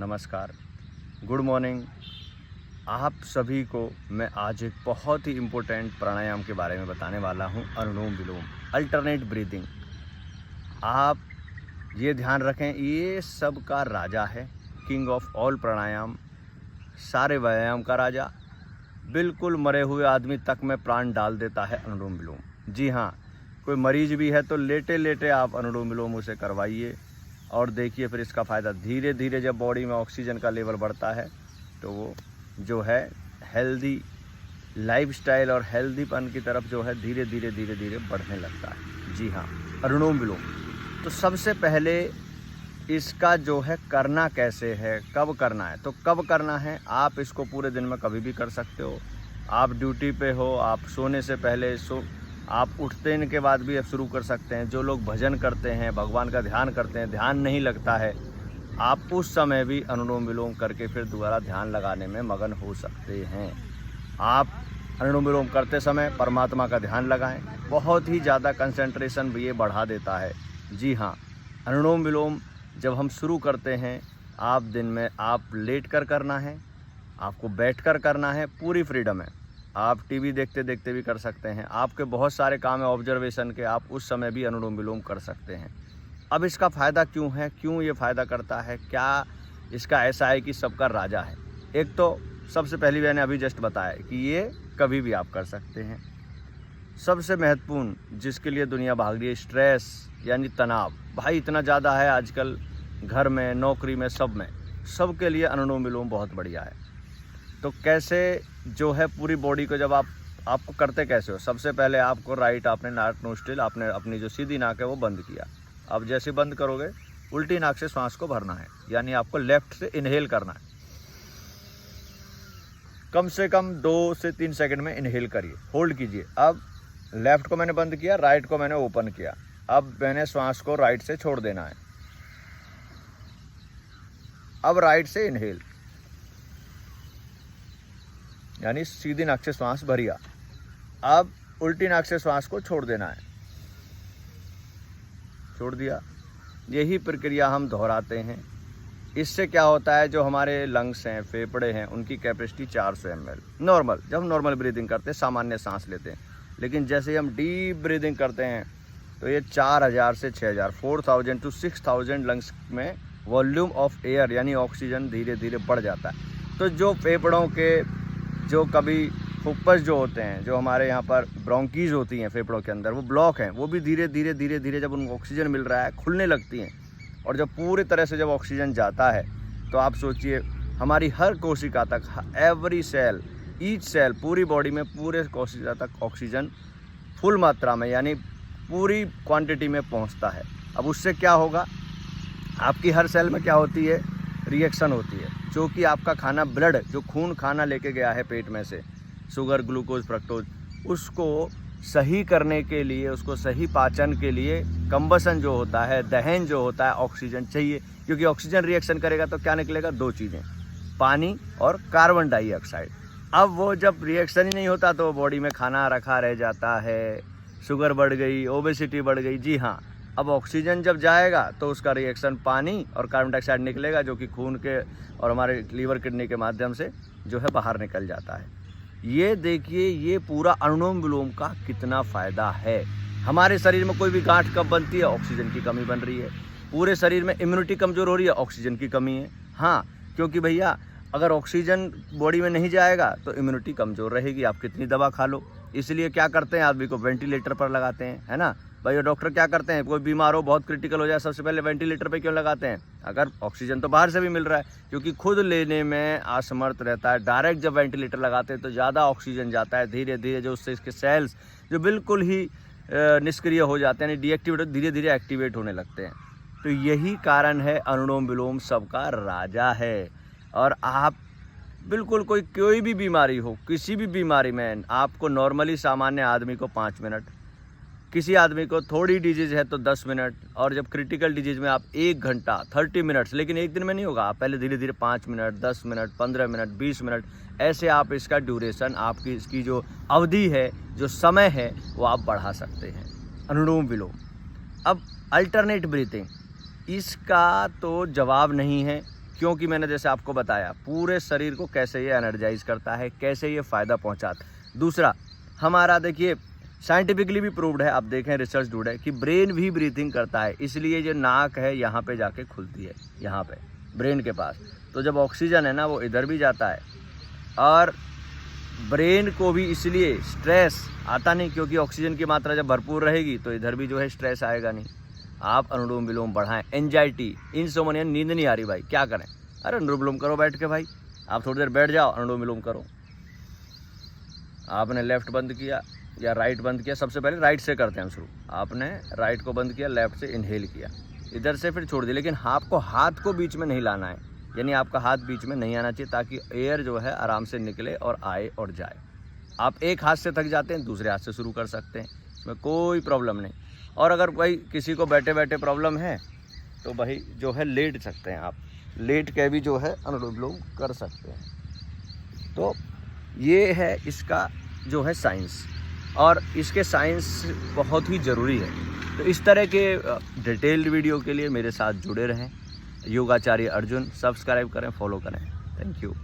नमस्कार, good morning. आप सभी को मैं आज एक बहुत ही इम्पोर्टेंट प्राणायाम के बारे में बताने वाला हूं, अनुलोम विलोम, अल्टरनेट ब्रीदिंग। आप ये ध्यान रखें, ये सब का राजा है, किंग ऑफ ऑल प्राणायाम, सारे व्यायाम का राजा। बिल्कुल मरे हुए आदमी तक में प्राण डाल देता है अनुलोम विलोम। जी हाँ, कोई मरीज भी है तो लेटे लेटे आप अनुलोम विलोम उसे करवाइए और देखिए फिर इसका फ़ायदा। धीरे धीरे जब बॉडी में ऑक्सीजन का लेवल बढ़ता है तो वो जो है हेल्दी लाइफस्टाइल और हेल्दीपन की तरफ जो है धीरे धीरे बढ़ने लगता है। जी हाँ, अनुलोम विलोम। तो सबसे पहले इसका जो है करना कैसे है, कब करना है, तो कब करना है, आप इसको पूरे दिन में कभी भी कर सकते हो। आप ड्यूटी पे हो, आप सोने से पहले आप उठने के बाद भी आप शुरू कर सकते हैं। जो लोग भजन करते हैं, भगवान का ध्यान करते हैं, ध्यान नहीं लगता है, आप उस समय भी अनुलोम विलोम करके फिर दोबारा ध्यान लगाने में मगन हो सकते हैं। आप अनुलोम विलोम करते समय परमात्मा का ध्यान लगाएं, बहुत ही ज़्यादा कंसंट्रेशन भी ये बढ़ा देता है। जी हाँ, अनुलोम विलोम जब हम शुरू करते हैं, आप दिन में आप लेट कर करना है, आपको बैठ कर करना है, पूरी फ्रीडम है। आप टीवी देखते देखते भी कर सकते हैं, आपके बहुत सारे काम है ऑब्जर्वेशन के, आप उस समय भी अनुलोम विलोम कर सकते हैं। अब इसका फ़ायदा क्यों है, क्यों ये फ़ायदा करता है, क्या इसका ऐसा है कि सबका राजा है। एक तो सबसे पहली मैंने अभी जस्ट बताया कि ये कभी भी आप कर सकते हैं। सबसे महत्वपूर्ण जिसके लिए दुनिया भाग रही है, स्ट्रेस यानी तनाव, भाई इतना ज़्यादा है आजकल, घर में, नौकरी में, सब में, सबके लिए अनुलोम विलोम बहुत बढ़िया है। तो कैसे जो है पूरी बॉडी को जब आपको करते कैसे हो, सबसे पहले आपको आपने नाक नोस्ट्रिल, आपने अपनी जो सीधी नाक है वो बंद किया। अब जैसे बंद करोगे उल्टी नाक से सांस को भरना है, यानी आपको लेफ्ट से इनहेल करना है। कम से कम 2 से 3 सेकंड में इनहेल करिए, होल्ड कीजिए। अब लेफ्ट को मैंने बंद किया, राइट को मैंने ओपन किया। अब मैंने श्वास को राइट से छोड़ देना है। अब राइट से इनहेल, यानी सीधी नाक से श्वास भरिया। अब उल्टी नाक से श्वास को छोड़ देना है, छोड़ दिया। यही प्रक्रिया हम दोहराते हैं। इससे क्या होता है, जो हमारे लंग्स हैं, फेफड़े हैं, उनकी कैपेसिटी 400 ml नॉर्मल, जब हम नॉर्मल ब्रीदिंग करते हैं, सामान्य सांस लेते हैं। लेकिन जैसे हम डीप ब्रीदिंग करते हैं तो ये 4000 से 6000, 4000 to 6000 लंग्स में वॉल्यूम ऑफ एयर यानी ऑक्सीजन धीरे धीरे बढ़ जाता है। तो जो फेफड़ों के जो कभी फुफ्फस जो होते हैं, जो हमारे यहाँ पर ब्रोंकीज होती हैं फेफड़ों के अंदर, वो ब्लॉक हैं, वो भी धीरे धीरे जब उनको ऑक्सीजन मिल रहा है खुलने लगती हैं। और जब पूरी तरह से जब ऑक्सीजन जाता है तो आप सोचिए हमारी हर कोशिका तक, एवरी सेल, ईच सेल, पूरी बॉडी में पूरे कोशिका तक ऑक्सीजन फुल मात्रा में यानी पूरी क्वांटिटी में पहुंचता है। अब उससे क्या होगा, आपकी हर सेल में क्या होती है, रिएक्शन होती है। जो कि आपका खाना, ब्लड, जो खून खाना लेके गया है पेट में से, शुगर, ग्लूकोज, फ्रक्टोज, उसको सही करने के लिए, उसको सही पाचन के लिए कंबसन जो होता है, दहन जो होता है, ऑक्सीजन चाहिए। क्योंकि ऑक्सीजन रिएक्शन करेगा तो क्या निकलेगा, 2 चीज़ें, पानी और कार्बन डाइऑक्साइड। अब वो जब रिएक्शन ही नहीं होता तो बॉडी में खाना रखा रह जाता है, शुगर बढ़ गई, ओबेसिटी बढ़ गई। जी हाँ, अब ऑक्सीजन जब जाएगा तो उसका रिएक्शन पानी और कार्बन डाइऑक्साइड निकलेगा, जो कि खून के और हमारे लीवर, किडनी के माध्यम से जो है बाहर निकल जाता है। ये देखिए, ये पूरा अनुलोम विलोम का कितना फ़ायदा है। हमारे शरीर में कोई भी गांठ कब बनती है, ऑक्सीजन की कमी बन रही है। पूरे शरीर में इम्यूनिटी कमज़ोर हो रही है, ऑक्सीजन की कमी है। हाँ, क्योंकि भैया अगर ऑक्सीजन बॉडी में नहीं जाएगा तो इम्यूनिटी कमज़ोर रहेगी, आप कितनी दवा खा लो। इसलिए क्या करते हैं, आदमी को वेंटिलेटर पर लगाते हैं, है ना भाई। डॉक्टर क्या करते हैं, कोई बीमार हो, बहुत क्रिटिकल हो जाए, सबसे पहले वेंटिलेटर पे क्यों लगाते हैं, अगर ऑक्सीजन तो बाहर से भी मिल रहा है, क्योंकि खुद लेने में असमर्थ रहता है। डायरेक्ट जब वेंटिलेटर लगाते हैं तो ज़्यादा ऑक्सीजन जाता है, धीरे धीरे जो उससे इसके सेल्स जो बिल्कुल ही निष्क्रिय हो जाते हैं, डीएक्टिवेट, धीरे धीरे एक्टिवेट होने लगते हैं। तो यही कारण है, अनुलोम विलोम सबका राजा है। और आप बिल्कुल कोई भी बीमारी हो, किसी भी बीमारी में आपको नॉर्मली सामान्य आदमी को 5 मिनट, किसी आदमी को थोड़ी डिजीज़ है तो 10 मिनट, और जब क्रिटिकल डिजीज़ में आप 1 घंटा 30 मिनट्स, लेकिन एक दिन में नहीं होगा, आप पहले धीरे धीरे 5 मिनट, 10 मिनट, 15 मिनट, 20 मिनट, ऐसे आप इसका ड्यूरेशन, आपकी इसकी जो अवधि है, जो समय है, वो आप बढ़ा सकते हैं। अनुलोम विलोम। अब अल्टरनेट ब्रीथिंग, इसका तो जवाब नहीं है, क्योंकि मैंने जैसे आपको बताया पूरे शरीर को कैसे ये एनर्जाइज करता है, कैसे ये फ़ायदा पहुंचाता है। दूसरा हमारा देखिए साइंटिफिकली भी प्रूव्ड है, आप देखें रिसर्च ढूंढ है कि ब्रेन भी ब्रीथिंग करता है, इसलिए जो नाक है यहाँ पे जाके खुलती है, यहाँ पे ब्रेन के पास। तो जब ऑक्सीजन है ना वो इधर भी जाता है और ब्रेन को भी इसलिए स्ट्रेस आता नहीं, क्योंकि ऑक्सीजन की मात्रा जब भरपूर रहेगी तो इधर भी जो है स्ट्रेस आएगा नहीं। आप अनुलोम विलोम बढ़ाएं। एंजाइटी, इंसोम्निया, नींद नहीं आ रही भाई, क्या करें? अरे अनुलोम विलोम करो बैठ के भाई, आप थोड़ी देर बैठ जाओ, अनुलोम विलोम करो। आपने लेफ्ट बंद किया या राइट बंद किया, सबसे पहले राइट से करते हैं हम शुरू। आपने राइट को बंद किया, लेफ्ट से इनहेल किया, इधर से फिर छोड़ दिया, लेकिन आपको हाथ को बीच में नहीं लाना है, यानी आपका हाथ बीच में नहीं आना चाहिए, ताकि एयर जो है आराम से निकले और आए और जाए। आप एक हाथ से थक जाते हैं, दूसरे हाथ से शुरू कर सकते हैं, इसमें कोई प्रॉब्लम नहीं। और अगर भाई किसी को बैठे बैठे प्रॉब्लम है तो भाई जो है लेट सकते हैं, आप लेट के भी जो है अनुलोम विलोम कर सकते हैं। तो ये है इसका जो है साइंस, और इसके साइंस बहुत ही ज़रूरी है। तो इस तरह के डिटेल्ड वीडियो के लिए मेरे साथ जुड़े रहें। योगाचार्य अर्जुन, सब्सक्राइब करें, फॉलो करें। Thank you.